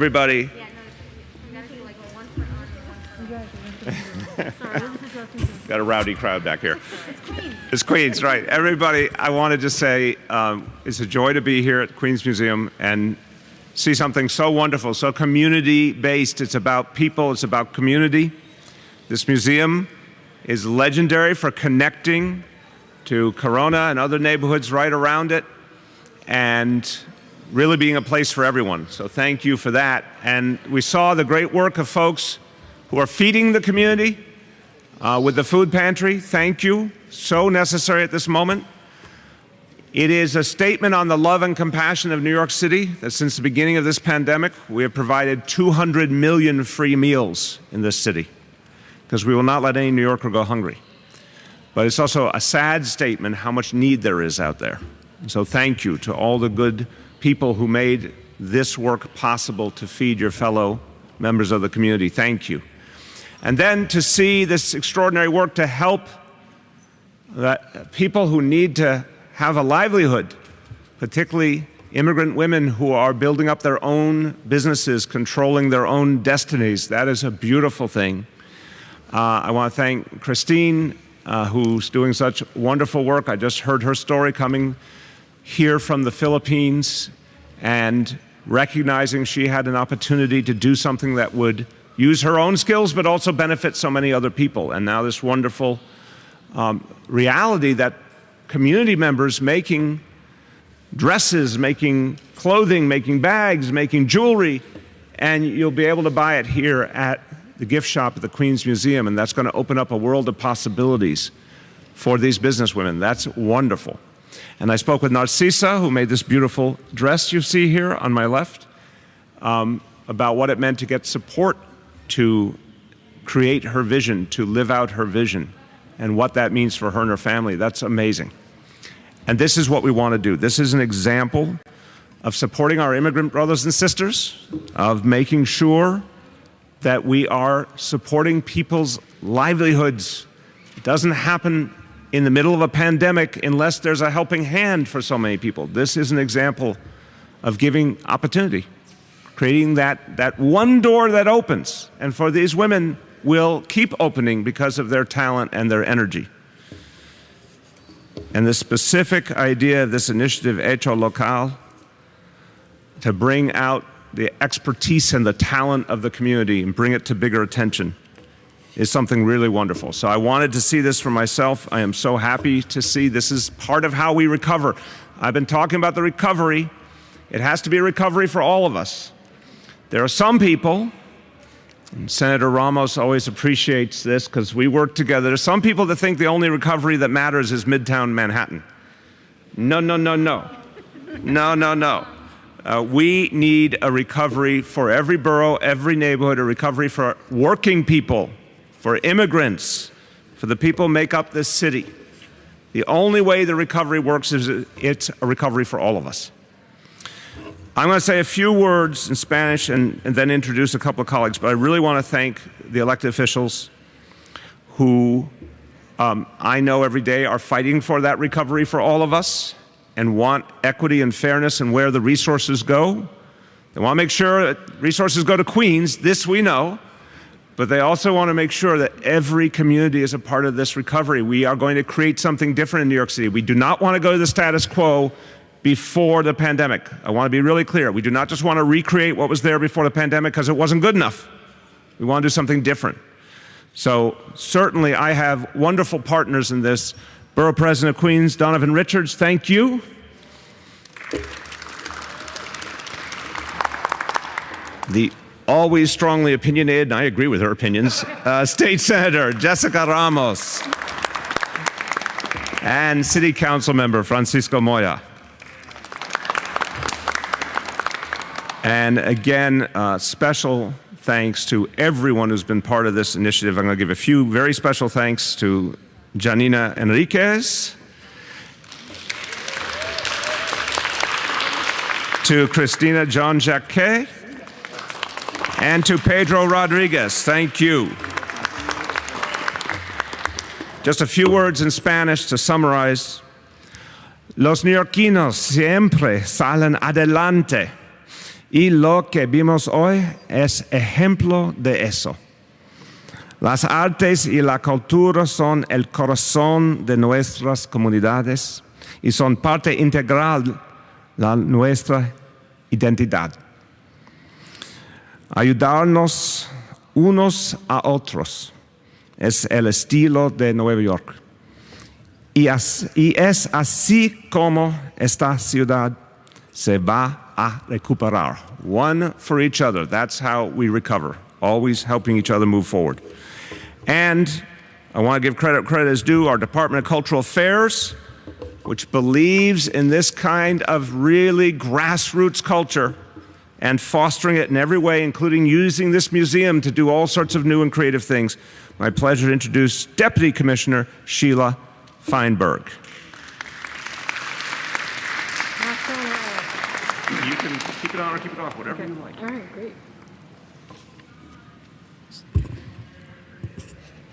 Everybody. Got a rowdy crowd back here. It's Queens, right. Everybody, I wanted to say it's a joy to be here at Queens Museum and see something so wonderful, so community-based. It's about people, it's about community. This museum is legendary for connecting to Corona and other neighborhoods right around it, and really being a place for everyone. So thank you for that. And we saw the great work of folks who are feeding the community with the food pantry. Thank you. So necessary at this moment. It is a statement on the love and compassion of New York City that since the beginning of this pandemic, we have provided 200 million free meals in this city, because we will not let any New Yorker go hungry. But it's also a sad statement how much need there is out there. So thank you to all the good people who made this work possible to feed your fellow members of the community. Thank you. And then to see this extraordinary work to help people who need to have a livelihood, particularly immigrant women who are building up their own businesses, controlling their own destinies. That is a beautiful thing. I want to thank Christine, who's doing such wonderful work. I just heard her story coming here from the Philippines and recognizing she had an opportunity to do something that would use her own skills but also benefit so many other people. And now this wonderful reality that community members making dresses, making clothing, making bags, making jewelry, and you'll be able to buy it here at the gift shop at the Queens Museum, and that's going to open up a world of possibilities for these businesswomen. That's wonderful. And I spoke with Narcisa, who made this beautiful dress you see here on my left, about what it meant to get support to create her vision, to live out her vision, and what that means for her and her family. That's amazing. And this is what we want to do. This is an example of supporting our immigrant brothers and sisters, of making sure that we are supporting people's livelihoods. It doesn't happen in the middle of a pandemic unless there's a helping hand for so many people. This is an example of giving opportunity, creating that one door that opens, and for these women will keep opening because of their talent and their energy. And the specific idea of this initiative, Hecho Local, to bring out the expertise and the talent of the community and bring it to bigger attention, is something really wonderful. So I wanted to see this for myself. I am so happy to see this is part of how we recover. I've been talking about the recovery. It has to be a recovery for all of us. There are some people, and Senator Ramos always appreciates this because we work together. There's some people that think the only recovery that matters is Midtown Manhattan. No, no, no, no. No, no, no. We need a recovery for every borough, every neighborhood, a recovery for working people, for immigrants, for the people who make up this city. The only way the recovery works is it's a recovery for all of us. I'm going to say a few words in Spanish and then introduce a couple of colleagues, but I really want to thank the elected officials who I know every day are fighting for that recovery for all of us and want equity and fairness in where the resources go. They want to make sure that resources go to Queens, this we know, but they also want to make sure that every community is a part of this recovery. We are going to create something different in New York City. We do not want to go to the status quo before the pandemic. I want to be really clear. We do not just want to recreate what was there before the pandemic because it wasn't good enough. We want to do something different. So certainly I have wonderful partners in this. Borough President of Queens, Donovan Richards, thank you. The always strongly opinionated, and I agree with her opinions, State Senator Jessica Ramos, and City Council Member Francisco Moya. And again, special thanks to everyone who's been part of this initiative. I'm going to give a few very special thanks to Janina Enriquez, to Christina Jean-Jacquet, and to Pedro Rodriguez. Thank you. Just a few words in Spanish to summarize. Los neoyorquinos siempre salen adelante Y lo que vimos hoy es ejemplo de eso. Las artes y la cultura son el corazón de nuestras comunidades y son parte integral de nuestra identidad. Ayudarnos unos a otros es el estilo de Nueva York. Y es así como esta ciudad se va a recuperar. One for each other. That's how we recover. Always helping each other move forward. And I want to give credit is due, our Department of Cultural Affairs, which believes in this kind of really grassroots culture and fostering it in every way, including using this museum to do all sorts of new and creative things. My pleasure to introduce Deputy Commissioner Sheila Feinberg. You can keep it on or keep it off, whatever you like. All right, great.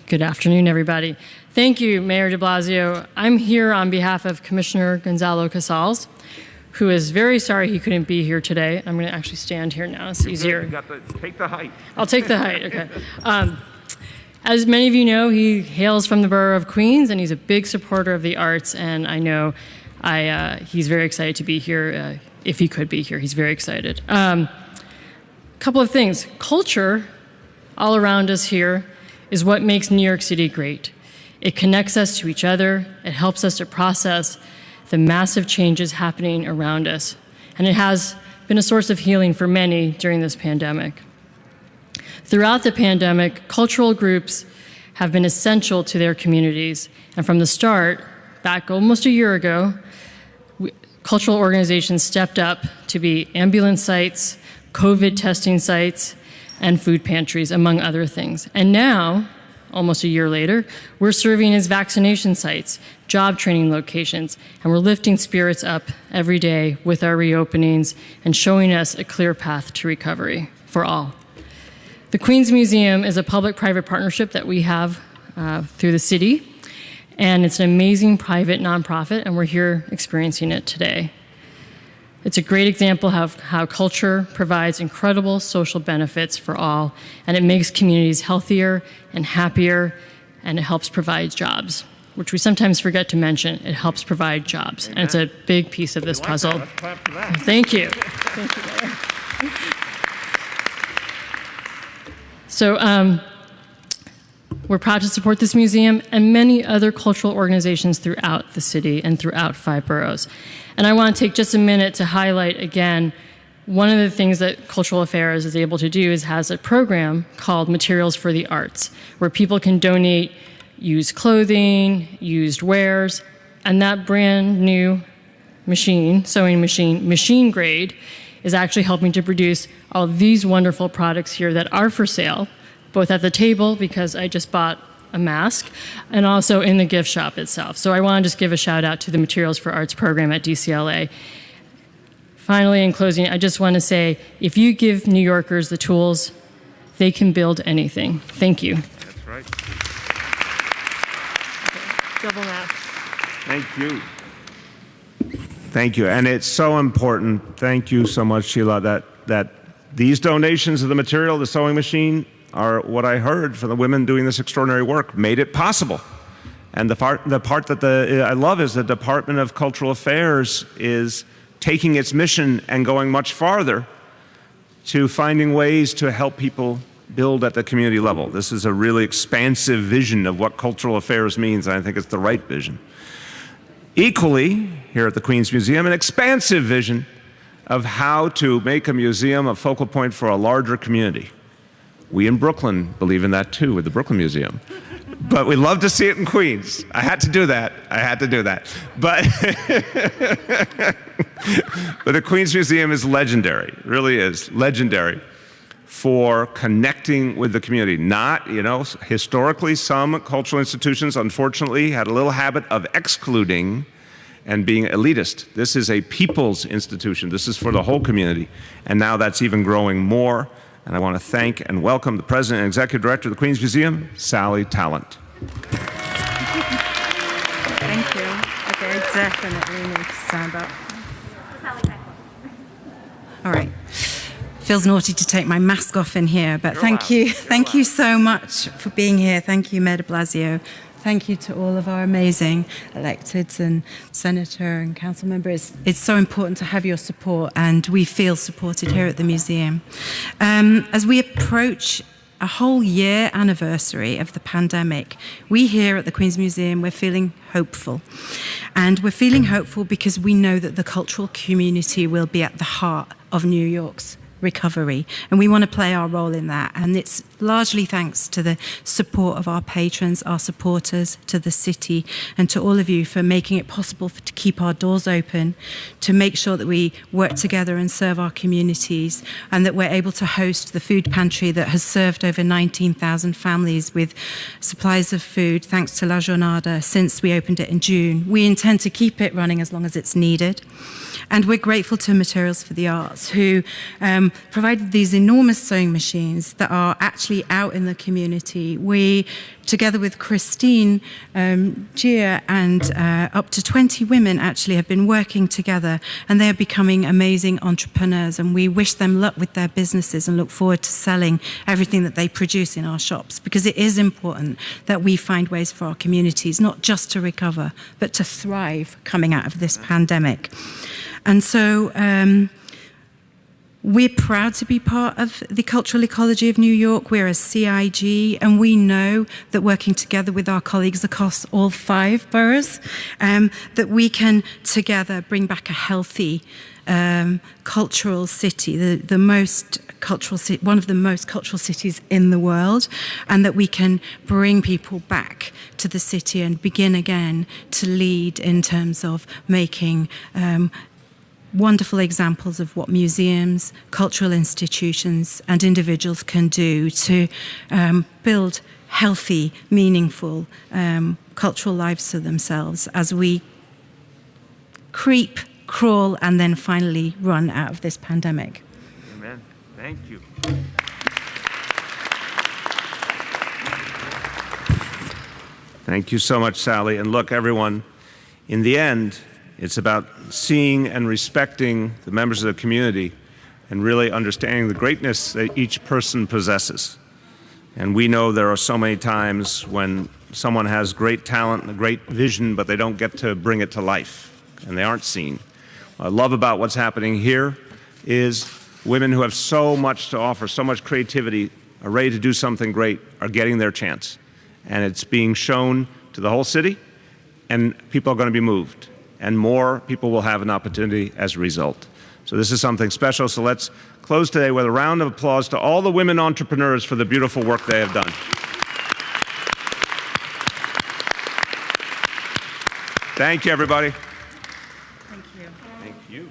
Good afternoon, everybody. Thank you, Mayor de Blasio. I'm here on behalf of Commissioner Gonzalo Casals, who is very sorry he couldn't be here today. I'm going to actually stand here now. It's easier. Take the height. I'll take the height, okay. As many of you know, he hails from the borough of Queens, and he's a big supporter of the arts, and I know he's very excited to be here, if he could be here. He's very excited. Couple of things. Culture all around us here is what makes New York City great. It connects us to each other. It helps us to process the massive changes happening around us. And it has been a source of healing for many during this pandemic. Throughout the pandemic, cultural groups have been essential to their communities. And from the start, back almost a year ago, cultural organizations stepped up to be ambulance sites, COVID testing sites, and food pantries, among other things. And now, almost a year later, we're serving as vaccination sites, job training locations, and we're lifting spirits up every day with our reopenings and showing us a clear path to recovery for all. The Queens Museum is a public-private partnership that we have through the city, and it's an amazing private nonprofit, and we're here experiencing it today. It's a great example of how culture provides incredible social benefits for all, and it makes communities healthier and happier, and it helps provide jobs, which we sometimes forget to mention. It helps provide jobs, and it's a big piece of this puzzle. Let's clap for that. Thank you. Thank you, Mayor. So we're proud to support this museum and many other cultural organizations throughout the city and throughout 5 boroughs. And I want to take just a minute to highlight again, one of the things that Cultural Affairs is able to do is has a program called Materials for the Arts, where people can donate used clothing, used wares, and that brand new machine, sewing machine, machine grade, is actually helping to produce all these wonderful products here that are for sale, both at the table, because I just bought a mask, and also in the gift shop itself. So I want to just give a shout out to the Materials for Arts program at DCLA. Finally, in closing, I just want to say, if you give New Yorkers the tools, they can build anything. Thank you. That's right. Double mask. Thank you. Thank you. And it's so important, thank you so much, Sheila, that these donations of the material, the sewing machine, are what I heard from the women doing this extraordinary work, made it possible. And the part that I love is the Department of Cultural Affairs is taking its mission and going much farther to finding ways to help people build at the community level. This is a really expansive vision of what cultural affairs means, and I think it's the right vision. Equally, here at the Queens Museum, an expansive vision of how to make a museum a focal point for a larger community. We in Brooklyn believe in that too with the Brooklyn Museum. But we love to see it in Queens. I had to do that. But, but the Queens Museum is legendary, it really is legendary for connecting with the community. Not, historically some cultural institutions unfortunately had a little habit of excluding and being elitist. This is a people's institution. This is for the whole community. And now that's even growing more. And I want to thank and welcome the President and Executive Director of the Queens Museum, Sally Talent. Thank you. Okay, definitely need to stand up. All right. Feels naughty to take my mask off in here, but thank you. Thank you so much for being here. Thank you, Mayor de Blasio. Thank you to all of our amazing electeds and senator and council members. It's so important to have your support, and we feel supported here at the museum. As we approach a whole year anniversary of the pandemic, we here at the Queen's Museum, we're feeling hopeful. And we're feeling hopeful because we know that the cultural community will be at the heart of New York's recovery, and we want to play our role in that. And it's largely thanks to the support of our patrons, our supporters, to the city, and to all of you for making it possible to keep our doors open, to make sure that we work together and serve our communities, and that we're able to host the food pantry that has served over 19,000 families with supplies of food, thanks to La Jornada, since we opened it in June. We intend to keep it running as long as it's needed. And we're grateful to Materials for the Arts, who provided these enormous sewing machines that are actually out in the community. We, together with Christine Gia and up to 20 women actually have been working together, and they are becoming amazing entrepreneurs, and we wish them luck with their businesses and look forward to selling everything that they produce in our shops, because it is important that we find ways for our communities not just to recover but to thrive coming out of this pandemic. And so we're proud to be part of the cultural ecology of New York. We're a CIG, and we know that working together with our colleagues across all 5 boroughs, that we can together bring back a healthy cultural city, the most cultural city, one of the most cultural cities in the world, and that we can bring people back to the city and begin again to lead in terms of making wonderful examples of what museums, cultural institutions, and individuals can do to build healthy, meaningful cultural lives for themselves as we creep, crawl, and then finally run out of this pandemic. Amen. Thank you. Thank you so much, Sally. And look, everyone, in the end, it's about seeing and respecting the members of the community and really understanding the greatness that each person possesses. And we know there are so many times when someone has great talent and a great vision, but they don't get to bring it to life, and they aren't seen. What I love about what's happening here is women who have so much to offer, so much creativity, are ready to do something great, are getting their chance. And it's being shown to the whole city, and people are going to be moved. And more people will have an opportunity as a result. So this is something special. So let's close today with a round of applause to all the women entrepreneurs for the beautiful work they have done. Thank you, everybody. Thank you. Thank you.